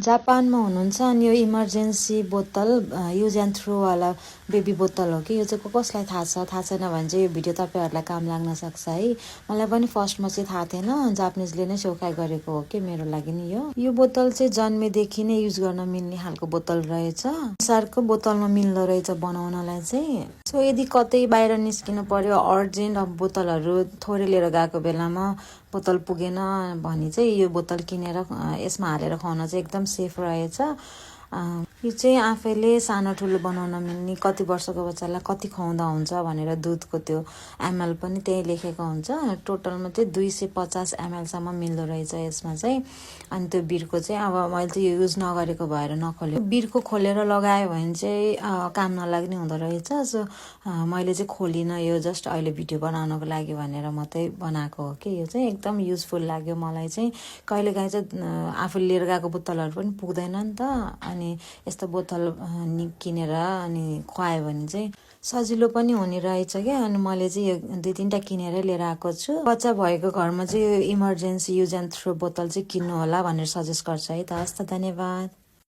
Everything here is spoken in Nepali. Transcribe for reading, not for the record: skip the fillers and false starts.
जापानमा हुनुहुन्छ अनि यो इमर्जेन्सी बोतल युज एन्ड थ्रो वाला बेबी बोतल हो कि यो चाहिँ कसलाई थाहा छैन भने चाहिँ यो भिडियो तपाईँहरूलाई काम लाग्न सक्छ है। मलाई पनि फर्स्टमा चाहिँ थाहा थिएन, जापानिजले नै सेउकाइ गरेको हो कि मेरो लागि नि यो बोतल चाहिँ जन्मेदेखि नै युज गर्न मिल्ने खालको बोतल रहेछ। अनुसारको बोतलमा मिल्दो रहेछ बनाउनलाई चाहिँ। सो यदि कतै बाहिर निस्किनु पर्यो अर्जेन्ट अब बोतलहरू थोरै लिएर गएको बेलामा बोतल पुगेन भने चाहिँ यो बोतल किनेर यसमा हालेर खुवाउन चाहिँ एकदम सेफ रहेछ। यो चाहिँ आफैले सानो ठुलो बनाउन मिल्ने, कति वर्षको बच्चालाई कति खुवाउँदा हुन्छ भनेर दुधको त्यो एमएल पनि त्यही लेखेको हुन्छ। टोटलमा चाहिँ 250 एमएलसम्म मिल्दो रहेछ यसमा चाहिँ। अनि त्यो बिर्को चाहिँ अब मैले चाहिँ यो युज नगरेको भएर नखोलेको, बिर्को खोलेर लगायो भने चाहिँ काम नलाग्ने हुँदो रहेछ। सो मैले चाहिँ खोलिनँ, यो जस्ट अहिले भिडियो बनाउनको लागि भनेर मात्रै बनाएको हो कि। यो चाहिँ एकदम युजफुल लाग्यो मलाई चाहिँ। कहिलेकाहीँ चाहिँ आफूले लिएर गएको बोतलहरू पनि पुग्दैन नि त, अनि यस्तो बोतल किनेर अनि खुवायो भने चाहिँ सजिलो पनि हुने रहेछ क्या। अनि मैले चाहिँ यो 2-3टा किनेरै लिएर आएको छु। बच्चा भएको घरमा चाहिँ यो इमर्जेन्सी युज एन्ड थ्रो बोतल चाहिँ किन्नु होला भनेर सजेस्ट गर्छु है त। हस् त, धन्यवाद।